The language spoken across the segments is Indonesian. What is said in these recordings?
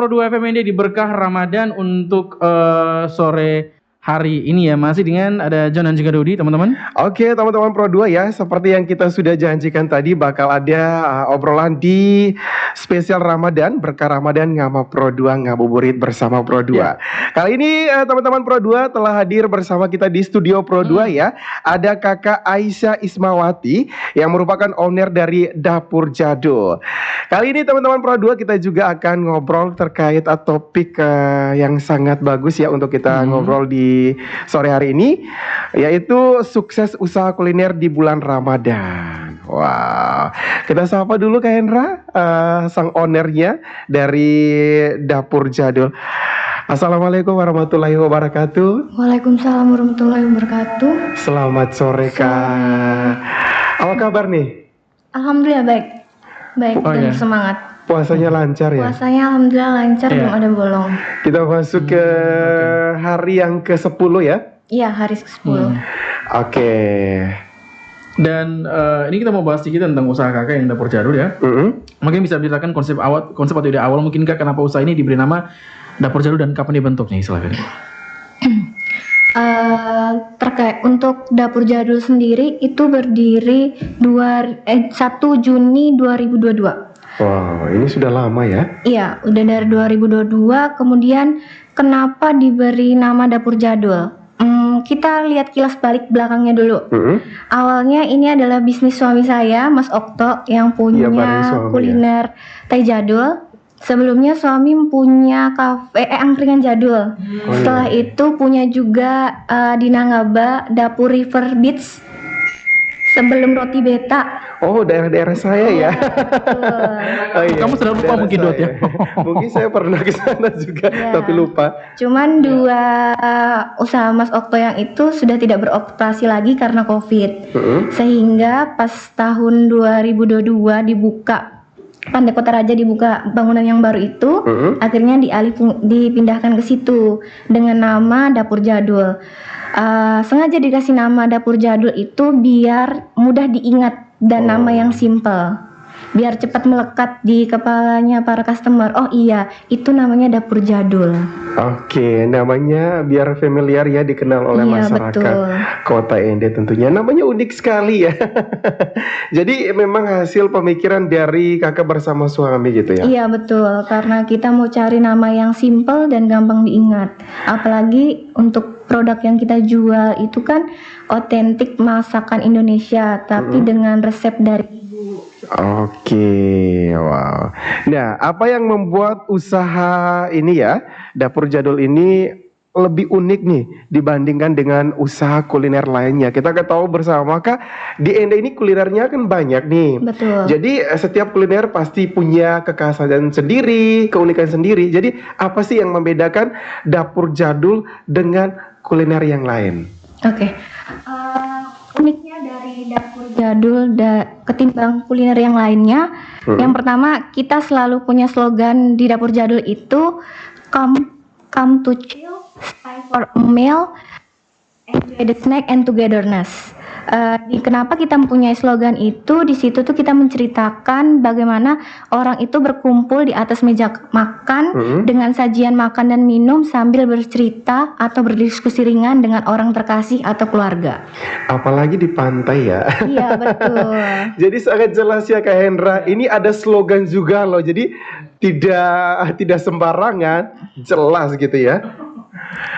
Pro 2 FM ini di berkah Ramadan untuk sore hari ini ya, masih dengan ada John dan juga Dodi, teman-teman. Oke, teman-teman Pro 2 ya, seperti yang kita sudah janjikan tadi bakal ada obrolan di spesial Ramadan, berkah Ramadan ngama Pro 2 ngabuburit bersama Pro 2. Ya. Kali ini teman-teman Pro 2 telah hadir bersama kita di studio Pro 2 ya. Ada Kakak Aisyah Ismawati yang merupakan owner dari Dapur Jadul. Kali ini teman-teman Pro 2 kita juga akan ngobrol terkait topik yang sangat bagus ya untuk kita ngobrol di sore hari ini, yaitu sukses usaha kuliner di bulan Ramadan. Wow, kita sapa dulu Kak Hendra, sang ownernya dari Dapur Jadul. Assalamualaikum warahmatullahi wabarakatuh. Waalaikumsalam warahmatullahi wabarakatuh. Selamat sore Kak. Apa kabar nih? Alhamdulillah baik, dan semangat. Puasanya lancar ya? Puasanya alhamdulillah lancar, belum ada bolong. Kita masuk ke hari yang ke-10 ya? Iya, hari ke-10. Oke. Dan ini kita mau bahas sedikit tentang usaha kakak yang Dapur Jadul ya. Mungkin bisa diceritakan konsep atau ide awal mungkin Kak, kenapa usaha ini diberi nama Dapur Jadul dan kapan dibentuknya, silakan. Terkait untuk Dapur Jadul sendiri itu berdiri 1 Juni 2022. Wow, ini sudah lama ya? Iya, udah dari 2022. Kemudian kenapa diberi nama Dapur Jadul? Kita lihat kilas balik belakangnya dulu. Awalnya ini adalah bisnis suami saya, Mas Okto, yang punya kuliner Teh Jadul. Sebelumnya suami punya kafe angkringan jadul. Setelah itu punya juga di Nangaba Dapur River Beach. Sebelum Roti Beta. Oh, daerah-daerah saya ya. Kamu sudah lupa mungkin Dot ya. Mungkin saya pernah ke sana juga, tapi lupa. Cuman dua usaha Mas Okto yang itu sudah tidak beroperasi lagi karena COVID. Sehingga pas tahun 2022 dibuka Pandai Kota Raja, dibuka bangunan yang baru itu, akhirnya dipindahkan ke situ dengan nama Dapur Jadul. Sengaja dikasih nama Dapur Jadul itu biar mudah diingat dan nama yang simple, biar cepat melekat di kepalanya para customer. Oh iya, itu namanya Dapur Jadul. Oke, namanya biar familiar ya, dikenal oleh masyarakat Kota Ende tentunya. Namanya unik sekali ya. Jadi memang hasil pemikiran dari kakak bersama suami gitu ya? Iya betul, karena kita mau cari nama yang simple dan gampang diingat. Apalagi untuk produk yang kita jual itu kan otentik masakan Indonesia, tapi dengan resep dari ibu. Oke, wow. Nah, apa yang membuat usaha ini ya, Dapur Jadul ini lebih unik nih dibandingkan dengan usaha kuliner lainnya? Kita tahu bersama Kak, di Ende ini kulinernya kan banyak nih. Betul. Jadi setiap kuliner pasti punya kekhasan sendiri, keunikan sendiri. Jadi apa sih yang membedakan Dapur Jadul dengan kuliner yang lain? Oke. Uniknya dari Dapur Jadul ketimbang kuliner yang lainnya, yang pertama kita selalu punya slogan di Dapur Jadul itu come to chill, stay for a meal, enjoy the snack and togetherness. Kenapa kita mempunyai slogan itu? Di situ tuh kita menceritakan bagaimana orang itu berkumpul di atas meja makan dengan sajian makan dan minum sambil bercerita atau berdiskusi ringan dengan orang terkasih atau keluarga. Apalagi di pantai ya. Iya betul. Jadi sangat jelas ya Kak Hendra. Ini ada slogan juga loh. Jadi tidak sembarangan, jelas gitu ya.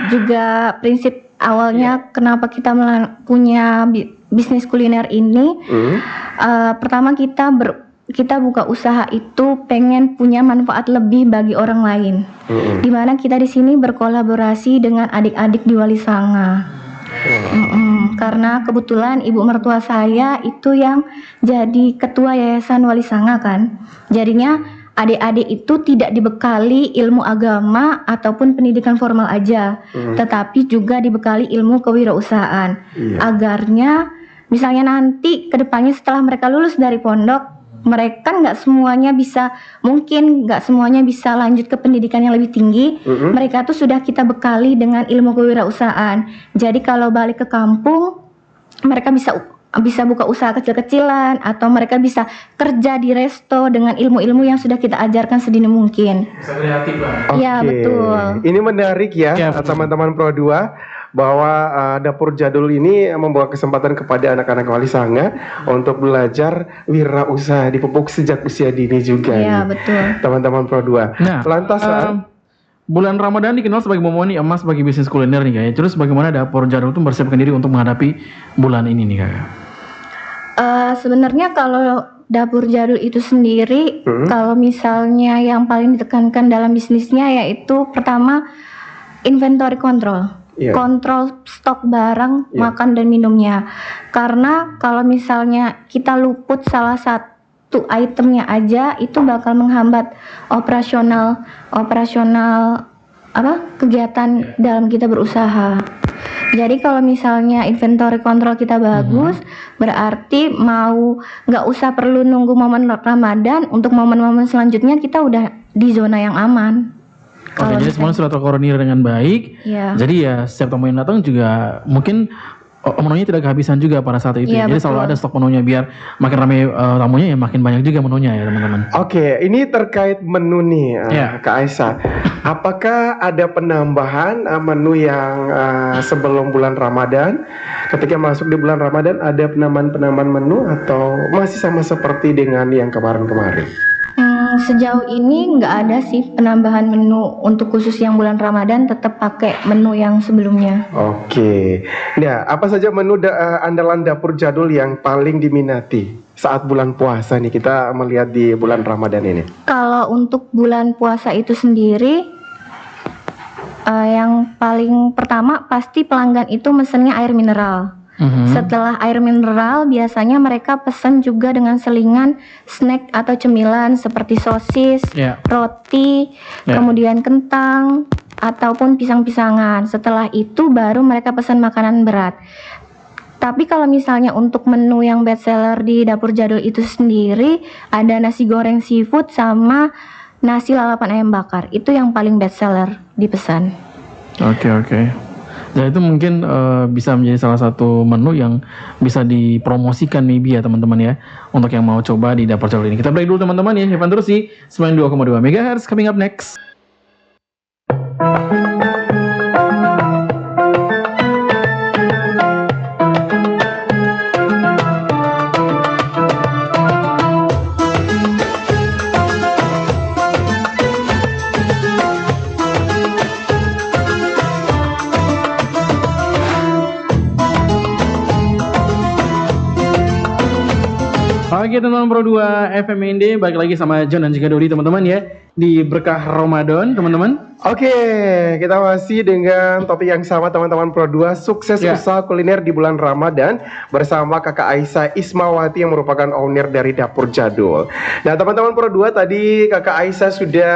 Juga prinsip awalnya kenapa kita punya bisnis kuliner ini, pertama kita buka usaha itu pengen punya manfaat lebih bagi orang lain. Dimana kita di sini berkolaborasi dengan adik-adik di Wali Sanga. Karena kebetulan ibu mertua saya itu yang jadi ketua yayasan Wali Sanga kan. Jadinya adik-adik itu tidak dibekali ilmu agama ataupun pendidikan formal aja, tetapi juga dibekali ilmu kewirausahaan. Agarnya misalnya nanti kedepannya setelah mereka lulus dari pondok, mereka nggak semuanya bisa lanjut ke pendidikan yang lebih tinggi. Mereka tuh sudah kita bekali dengan ilmu kewirausahaan. Jadi kalau balik ke kampung, mereka bisa bisa buka usaha kecil-kecilan atau mereka bisa kerja di resto dengan ilmu-ilmu yang sudah kita ajarkan sedini mungkin. Bisa kreatif lah. Iya, betul. Ini menarik ya, teman-teman Pro 2, bahwa dapur jadul ini membawa kesempatan kepada anak-anak Wali Sanga untuk belajar wirausaha dipupuk sejak usia dini juga. Iya, betul. Teman-teman Pro 2. Nah, lantas bulan Ramadan dikenal sebagai momen emas bagi bisnis kuliner nih Kak. Terus bagaimana dapur jadul itu mempersiapkan diri untuk menghadapi bulan ini nih Kak? Sebenarnya kalau dapur jadul itu sendiri, kalau misalnya yang paling ditekankan dalam bisnisnya yaitu pertama inventory control. Kontrol stok barang, makan dan minumnya. Karena kalau misalnya kita luput salah satu itemnya aja, itu bakal menghambat operasional kegiatan dalam kita berusaha. Jadi kalau misalnya inventory control kita bagus, berarti nggak usah perlu nunggu momen Ramadan, untuk momen-momen selanjutnya kita udah di zona yang aman. Oke, jadi semuanya sudah terkoordinir dengan baik. Iya. Jadi ya setiap tamu yang datang juga mungkin menunya tidak kehabisan juga pada saat itu. Iya, Jadi betul. selalu ada stok menunya biar makin ramai tamunya ya makin banyak juga menunya ya teman-teman. Oke, ini terkait menu nih, Kak Aisyah. Apakah ada penambahan menu yang sebelum bulan Ramadan? Ketika masuk di bulan Ramadan ada penambahan menu atau masih sama seperti dengan yang kemarin-kemarin? Sejauh ini nggak ada sih penambahan menu untuk khusus yang bulan Ramadan, tetap pakai menu yang sebelumnya. Oke. Nah, apa saja menu andalan dapur jadul yang paling diminati saat bulan puasa nih, kita melihat di bulan Ramadan ini? Kalau untuk bulan puasa itu sendiri, yang paling pertama pasti pelanggan itu mesennya air mineral. Setelah air mineral, biasanya mereka pesan juga dengan selingan snack atau cemilan seperti sosis, roti, kemudian kentang, ataupun pisang-pisangan. Setelah itu baru mereka pesan makanan berat. Tapi kalau misalnya untuk menu yang best seller di dapur jadul itu sendiri, ada nasi goreng seafood sama nasi lalapan ayam bakar. Itu yang paling best seller dipesan. Oke. Nah itu mungkin bisa menjadi salah satu menu yang bisa dipromosikan maybe ya teman-teman ya, untuk yang mau coba di dapur jadul ini. Kita break dulu teman-teman ya, Evan terus sih 92,2 MHz coming up next. Oke teman-teman Pro 2 FMND, balik lagi sama John dan juga Dodi teman-teman ya, di berkah Ramadan teman-teman. Oke, kita masih dengan topik yang sama teman-teman Pro 2, sukses usaha kuliner di bulan Ramadan bersama Kakak Aisyah Ismawati yang merupakan owner dari Dapur Jadul. Nah teman-teman Pro 2, tadi Kakak Aisyah sudah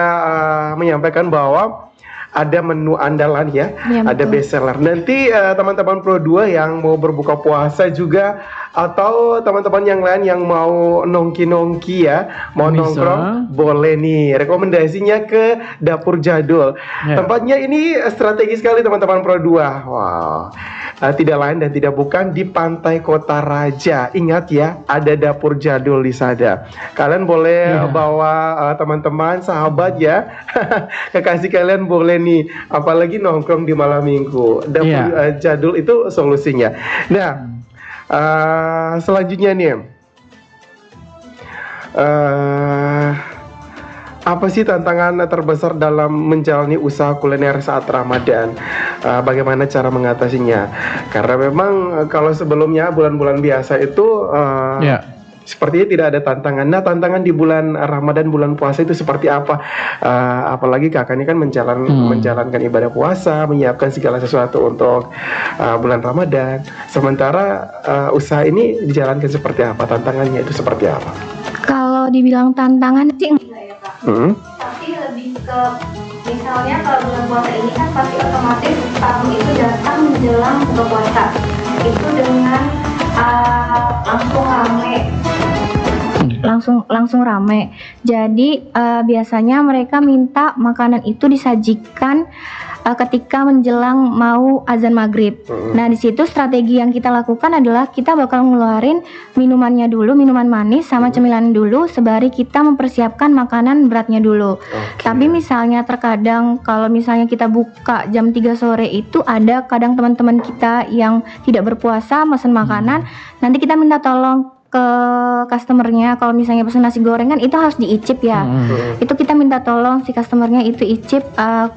menyampaikan bahwa ada menu andalan ya, ada best seller. Nanti teman-teman Pro 2 yang mau berbuka puasa juga, atau teman-teman yang lain yang mau nongki-nongki ya, mau nongkrong, boleh nih rekomendasinya ke Dapur Jadul. Tempatnya ini strategis sekali teman-teman Pro 2. Wow. Tidak lain dan tidak bukan di Pantai Kota Raja. Ingat ya, ada Dapur Jadul di sana. Kalian boleh bawa teman-teman, sahabat ya, kekasih kalian boleh nih, apalagi nongkrong di malam minggu. Dapur Jadul itu solusinya. Nah, selanjutnya nih, apa sih tantangan terbesar dalam menjalani usaha kuliner saat Ramadan? Bagaimana cara mengatasinya? Karena memang kalau sebelumnya bulan-bulan biasa itu sepertinya tidak ada tantangan. Nah, tantangan di bulan Ramadan, bulan puasa itu seperti apa? Apalagi kakak ini kan menjalankan ibadah puasa, menyiapkan segala sesuatu untuk bulan Ramadan. Sementara usaha ini dijalankan seperti apa? Tantangannya itu seperti apa? Kalau dibilang tantangan sih enggak ya Pak. Tapi lebih ke misalnya kalau bulan puasa ini kan pasti otomatis tamu itu datang menjelang buka puasa. Itu dengan langsung rame. Jadi biasanya mereka minta makanan itu disajikan ketika menjelang mau azan maghrib. Nah di situ strategi yang kita lakukan adalah kita bakal ngeluarin minumannya dulu, minuman manis sama cemilan dulu, sembari kita mempersiapkan makanan beratnya dulu. Tapi misalnya terkadang kalau misalnya kita buka jam 3 sore itu ada kadang teman-teman kita yang tidak berpuasa mesen makanan, nanti kita minta tolong ke customernya kalau misalnya pesan nasi goreng kan itu harus diicip ya. Itu kita minta tolong si customernya itu icip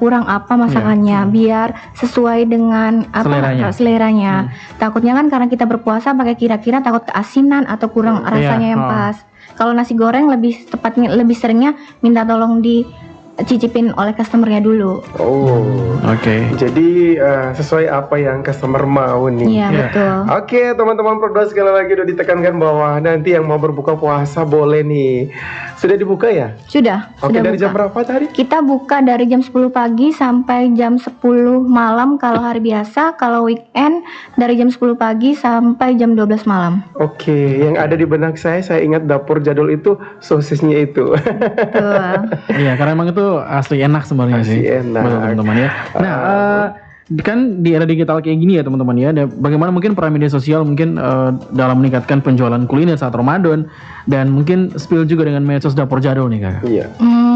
kurang apa masakannya biar sesuai dengan apa seleranya. Takutnya kan karena kita berpuasa pakai kira-kira takut keasinan atau kurang rasanya yang pas. Kalau nasi goreng lebih tepatnya lebih seringnya minta tolong dicicipin oleh customernya dulu. Jadi sesuai apa yang customer mau nih. Iya betul. Oke teman-teman Pro 2 sekali lagi udah ditekankan bahwa nanti yang mau berbuka puasa boleh nih. Sudah dibuka ya? Sudah. Oke, dari buka. jam berapa tadi? Kita buka dari jam 10 pagi sampai jam 10 malam kalau hari biasa. Kalau weekend dari jam 10 pagi sampai jam 12 malam. Oke, yang ada di benak saya ingat dapur jadul itu sosisnya itu. Betul. Iya, karena emang itu asli enak sebenarnya sih. Enak. Betul, teman-teman ya. Nah, kan di era digital kayak gini ya teman-teman ya. Bagaimana mungkin peran media sosial mungkin dalam meningkatkan penjualan kuliner saat Ramadan dan mungkin spill juga dengan medsos dapur jadul nih Kak. Iya.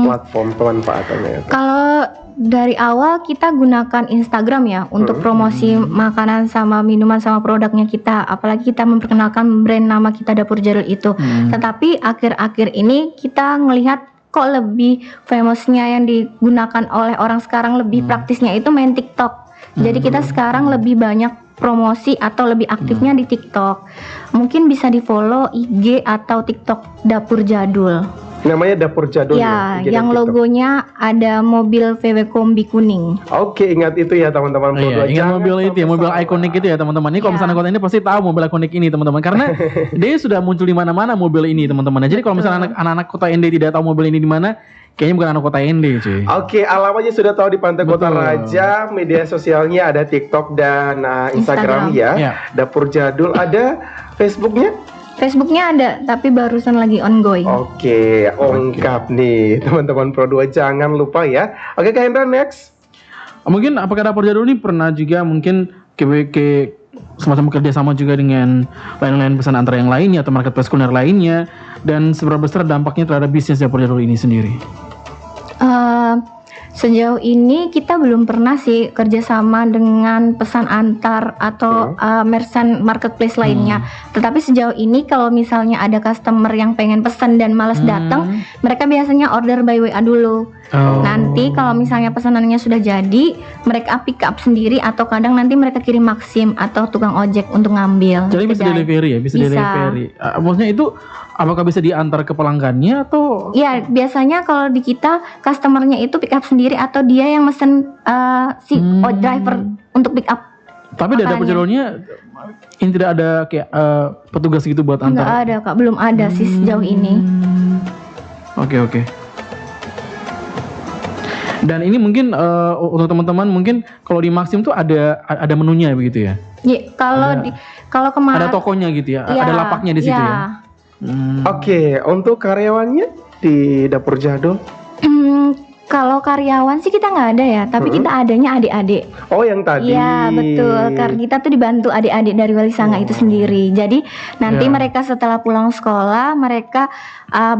Platform pemanfaatannya. Kalau dari awal kita gunakan Instagram ya untuk promosi makanan sama minuman sama produknya kita, apalagi kita memperkenalkan brand nama kita dapur jadul itu. Tetapi akhir-akhir ini kita ngelihat kok lebih famousnya yang digunakan oleh orang sekarang lebih praktisnya itu main TikTok. Jadi kita sekarang lebih banyak promosi atau lebih aktifnya di TikTok. Mungkin bisa di follow IG atau TikTok dapur jadul. Namanya dapur jadul ya, yang logonya ada mobil VW Kombi kuning. Oke, ingat itu ya teman-teman. Iya, ingat mobil itu ya, mobil ikonik itu ya teman-teman. Ini kalau misalnya kota ini pasti tahu mobil ikonik ini teman-teman, karena dia sudah muncul di mana-mana mobil ini teman-teman. Jadi kalau misalnya anak-anak kota ND tidak tahu mobil ini di mana, kayaknya bukan anak kota ND cuy. Oke, alamatnya sudah tahu di Pantai Kota Raja. Media sosialnya ada TikTok dan Instagram ya. Dapur jadul, ada Facebooknya? Facebooknya ada, tapi barusan lagi ongoing. Oke, ungkap nih teman-teman Pro 2, jangan lupa ya. Oke, Kak Hendra, next. Mungkin apakah dapur jadul ini pernah juga mungkin ke semacam bekerja sama juga dengan lain-lain pesan antara yang lainnya atau marketplace kuliner lainnya, dan seberapa besar dampaknya terhadap bisnis dapur jadul ini sendiri? Sejauh ini kita belum pernah sih kerjasama dengan pesan antar atau merchant marketplace lainnya. Tetapi sejauh ini kalau misalnya ada customer yang pengen pesan dan malas datang, mereka biasanya order by WA dulu. Nanti kalau misalnya pesanannya sudah jadi, mereka pick up sendiri atau kadang nanti mereka kirim Maxim atau tukang ojek untuk ngambil. Jadi bisa delivery ya, bisa delivery. Maksudnya itu apakah bisa diantar ke pelanggannya atau? Ya biasanya kalau di kita customernya itu pick up sendiri atau dia yang mesen si driver untuk pick up. Tapi dari dapur jadulnya ini tidak ada kayak petugas gitu buat antar? Enggak ada Kak, belum ada sih sejauh ini. Oke. Dan ini mungkin untuk teman-teman mungkin kalau di Maxim tuh ada menunya begitu ya? Iya, kalau kemarin ada tokonya gitu ya, ada lapaknya di situ ya. Oke, untuk karyawannya di dapur jadul? Kalau karyawan sih kita nggak ada ya, tapi kita adanya adik-adik. Oh, yang tadi. Iya betul, karena kita tuh dibantu adik-adik dari Wali Sanga itu sendiri. Jadi nanti mereka setelah pulang sekolah, mereka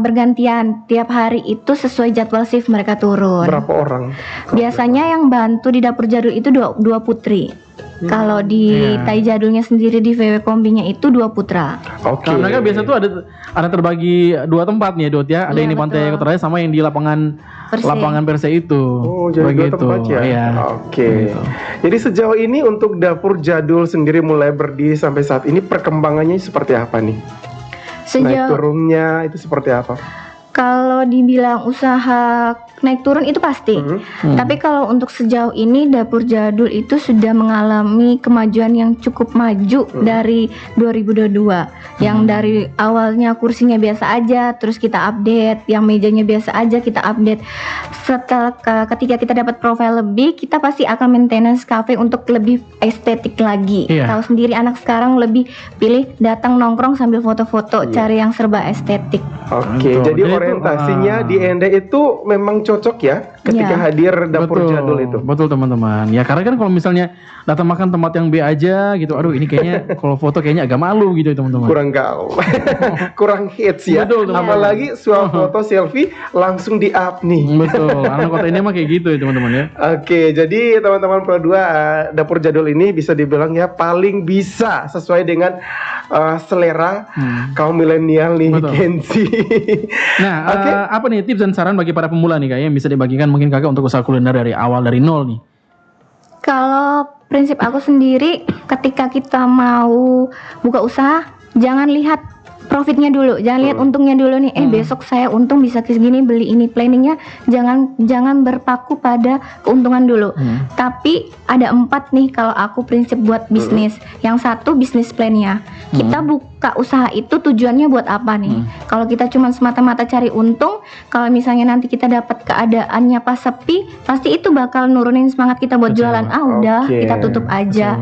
bergantian tiap hari itu sesuai jadwal shift mereka turun. Berapa orang? Biasanya yang bantu di dapur jadul itu dua putri. Kalau di Tai Jadulnya sendiri di VW Kombinya itu 2 putra. Oke. Karena mereka biasa tuh ada terbagi 2 tempat nih ya Dot ya. Ada yang di Pantai Kota Raya sama yang di lapangan Perse itu. Oh, jadi 2 tempat ya. Iya. Oke. Jadi sejauh ini untuk dapur jadul sendiri mulai berdiri sampai saat ini perkembangannya seperti apa nih? Naik turunnya itu seperti apa? Kalau dibilang usaha naik turun itu pasti. Tapi kalau untuk sejauh ini dapur jadul itu sudah mengalami kemajuan yang cukup maju dari 2022. Yang dari awalnya kursinya biasa aja, terus kita update, yang mejanya biasa aja kita update. Setelah ketika kita dapat profil lebih, kita pasti akan maintenance cafe untuk lebih estetik lagi. Tahu sendiri anak sekarang lebih pilih datang nongkrong sambil foto-foto, cari yang serba estetik. Oke, jadi orientasinya di Ende itu memang cocok ya ketika Iya. hadir dapur jadul itu. Betul teman-teman. Ya karena kan kalau misalnya datang makan tempat yang B aja gitu, aduh ini kayaknya kalau foto kayaknya agak malu gitu ya teman-teman. Kurang gaul, kurang hits ya. Betul, teman-teman. Apalagi foto selfie langsung di up nih. Betul. Anak kota ini mah kayak gitu ya teman-teman ya. Oke, jadi teman-teman Pro 2 dapur jadul ini bisa dibilang ya paling bisa sesuai dengan selera kaum milenial nih, Betul. Gen Z. Nah, Oke. apa nih tips dan saran bagi para pemula nih kak yang bisa dibagikan mungkin kakak untuk usaha kuliner dari awal dari nol nih? Kalau prinsip aku sendiri, ketika kita mau buka usaha, jangan lihat profitnya dulu, jangan lihat untungnya dulu nih. Besok saya untung bisa segini, beli ini. Planningnya jangan berpaku pada keuntungan dulu. Tapi ada 4 nih kalau aku prinsip buat bisnis. Yang satu bisnis plan-nya. Kita buka usaha itu tujuannya buat apa nih? Kalau kita cuma semata-mata cari untung, kalau misalnya nanti kita dapat keadaannya pas sepi, pasti itu bakal nurunin semangat kita buat jualan. Udah, Oke. kita tutup aja.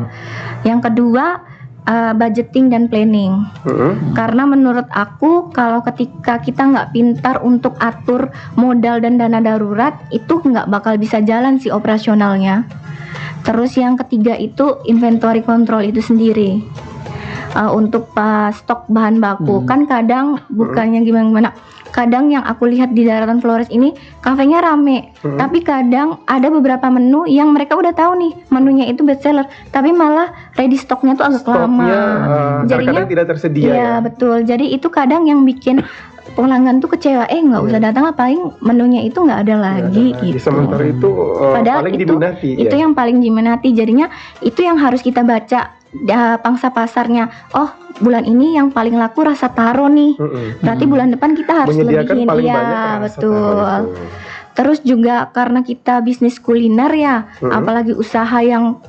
Yang kedua, budgeting dan planning. Karena menurut aku kalau ketika kita nggak pintar untuk atur modal dan dana darurat, itu nggak bakal bisa jalan sih operasionalnya. Terus yang ketiga itu inventory control itu sendiri. Untuk stok bahan baku kan kadang bukannya gimana, kadang yang aku lihat di Daratan Flores ini kafenya rame, tapi kadang ada beberapa menu yang mereka udah tahu nih menunya itu best seller, tapi malah ready stoknya tuh agak lama. Jadinya tidak tersedia Iya ya. betul, jadi itu kadang yang bikin pelanggan tuh kecewa, nggak usah datang lah, paling menunya itu nggak ada lagi gitu. Sementara itu Padahal paling itu, diminati itu ya. yang paling diminati. Jadinya itu yang harus kita baca pangsa pasarnya. Oh, bulan ini yang paling laku rasa taro nih. Berarti bulan depan kita harus Menyediakan lebihin. paling Iya, banyak rasa betul. taro itu. Terus juga karena kita bisnis kuliner ya, apalagi usaha yang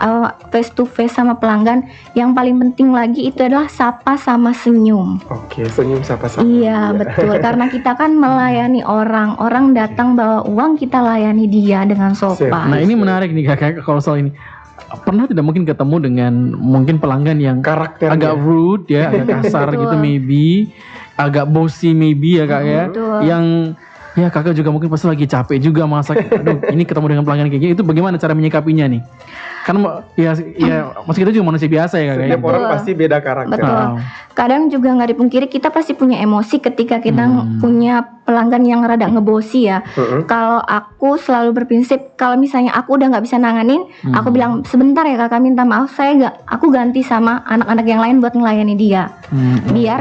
face to face sama pelanggan, yang paling penting lagi itu adalah sapa sama senyum. Oke, senyum sapa-sapa. Iya, betul. Karena kita kan melayani orang datang bawa uang, kita layani dia dengan sopan. Nah ini menarik nih kakak kalau soal ini. Pernah tidak mungkin ketemu dengan mungkin pelanggan yang Karakternya. agak rude ya, agak kasar Betul. gitu maybe, agak bossy maybe ya kak ya, Betul. yang ya kakak juga mungkin pasti lagi capek juga masak. Aduh, ini ketemu dengan pelanggan kayak gini, itu bagaimana cara menyikapinya nih? Kan ya maksud kita juga manusia biasa ya kakak. Setiap Ya? orang pasti beda karakter. Betul. Ah. Kadang juga nggak dipungkiri kita pasti punya emosi ketika kita punya pelanggan yang rada ngebosi ya. Kalau aku selalu berprinsip kalau misalnya aku udah nggak bisa nanganin, aku bilang sebentar ya kakak, minta maaf, aku ganti sama anak-anak yang lain buat ngelayani dia. Biar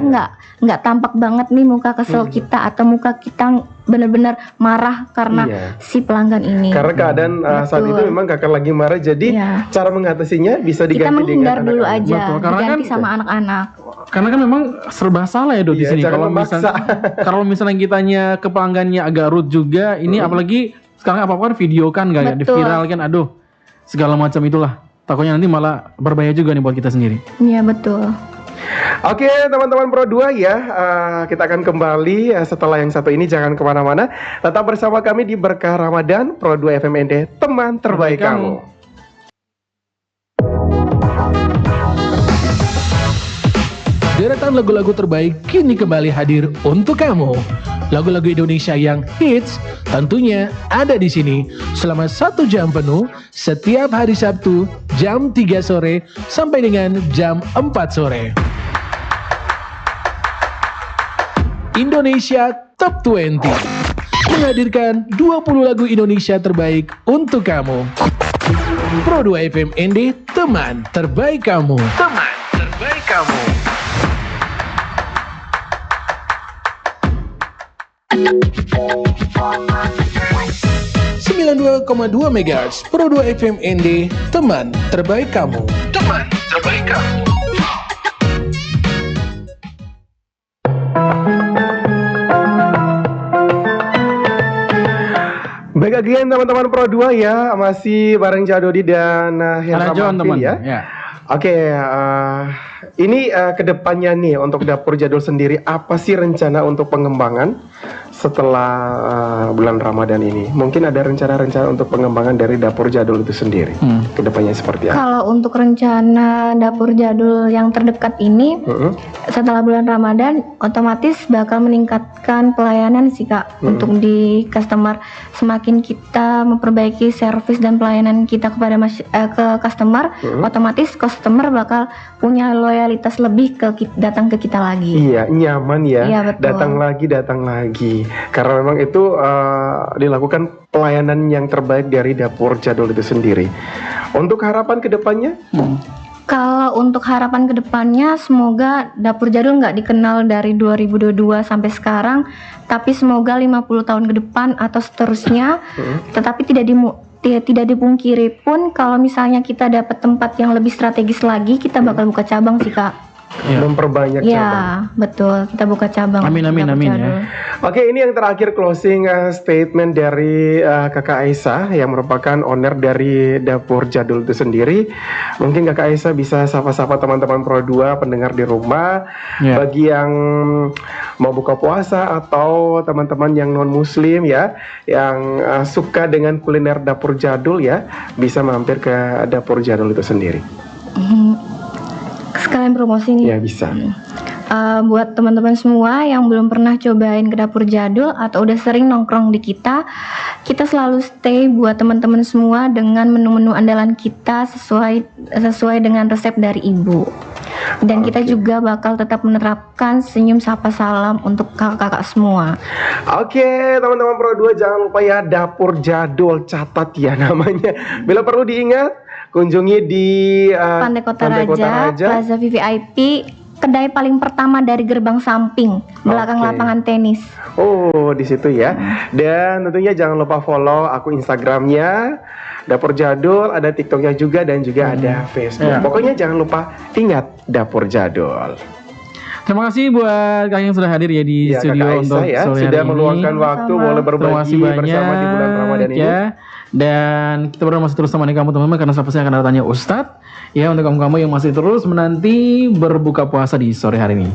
nggak tampak banget nih muka kesel kita atau muka kita benar-benar marah karena Iya. si pelanggan ini. Karena keadaan saat Betul. itu memang kakak lagi marah, jadi Iya. cara mengatasinya bisa Kita diganti menghindar dengan dulu anak-anak. aja, Betul, karena diganti kan- sama anak-anak. Karena kan memang serba salah ya Dok di Iya, sini. jangan Kalau memaksa. kalau misalnya kitanya ke pelanggannya agak rude juga, ini apalagi sekarang apa-apa kan video kan gak ya, di Betul. viral kan, aduh segala macam itulah. Takutnya nanti malah berbahaya juga nih buat kita sendiri. Iya betul. Oke teman-teman Pro 2 ya, kita akan kembali setelah yang satu ini, jangan kemana-mana. Tetap bersama kami di Berkah Ramadan, Pro 2 FMND, teman terbaik kamu. Deretan lagu-lagu terbaik kini kembali hadir untuk kamu. Lagu-lagu Indonesia yang hits tentunya ada di sini selama 1 jam penuh setiap hari Sabtu jam 3 sore sampai dengan jam 4 sore. Indonesia Top 20 menghadirkan 20 lagu Indonesia terbaik untuk kamu. Pro 2 FM ND, teman terbaik kamu. Teman terbaik kamu. 92,2 MHz Pro 2 FM ND, teman terbaik kamu. Teman terbaik kamu. Baik lagi teman-teman Pro 2 ya, masih bareng Jadodi dan Hendra Ada John Martin teman. ya. Ya. Oke, ini kedepannya nih untuk dapur jadul sendiri, apa sih rencana untuk pengembangan setelah bulan Ramadan ini? Mungkin ada rencana-rencana untuk pengembangan dari dapur jadul itu sendiri. Kedepannya seperti apa? Kalau untuk rencana dapur jadul yang terdekat ini, setelah bulan Ramadan, otomatis bakal meningkatkan pelayanan sih Kak, untuk di customer. Semakin kita memperbaiki servis dan pelayanan kita kepada ke customer, otomatis customer bakal punya loyalitas lebih datang ke kita lagi. Iya, nyaman ya. Iya, betul. Datang lagi. Karena memang itu dilakukan pelayanan yang terbaik dari dapur jadul itu sendiri. Untuk harapan kedepannya? Kalau untuk harapan kedepannya, semoga dapur jadul nggak dikenal dari 2022 sampai sekarang, tapi semoga 50 tahun ke depan atau seterusnya. Tetapi tidak dipungkiri pun kalau misalnya kita dapat tempat yang lebih strategis lagi, kita bakal buka cabang sih Kak. Memperbanyak cabang. Ya, betul. Kita buka cabang. Amin, amin, dapur amin, ya. jadul. Oke, ini yang terakhir closing statement dari Kakak Aisyah yang merupakan owner dari dapur jadul itu sendiri. Mungkin Kakak Aisyah bisa sapa-sapa teman-teman Pro 2 pendengar di rumah. Bagi yang mau buka puasa atau teman-teman yang non muslim ya, yang suka dengan kuliner dapur jadul ya, bisa mampir ke dapur jadul itu sendiri. Sekalian promosi nih. Ya bisa. Buat teman-teman semua yang belum pernah cobain ke dapur jadul atau udah sering nongkrong di kita selalu stay buat teman-teman semua dengan menu-menu andalan kita sesuai dengan resep dari ibu. Dan kita juga bakal tetap menerapkan senyum sapa salam untuk kakak-kakak semua. Oke, teman-teman Pro 2 jangan lupa ya dapur jadul, catat ya namanya. Bila perlu diingat, kunjungi di Pantai Kota Raja, Plaza VVIP, kedai paling pertama dari gerbang samping, belakang lapangan tenis. Oh, di situ ya. Dan tentunya jangan lupa follow aku Instagramnya Dapur Jadul, ada TikToknya juga dan juga ada Facebook. Pokoknya jangan lupa ingat Dapur Jadul. Terima kasih buat kalian yang sudah hadir ya di studio Kakak untuk Aisyah sore sudah hari meluangkan ini. waktu boleh berbagi bersama di bulan Ramadan ini. Ya. Dan kita masih terus temani kamu teman-teman karena selanjutnya akan datangnya Ustadz ya untuk kamu-kamu yang masih terus menanti berbuka puasa di sore hari ini.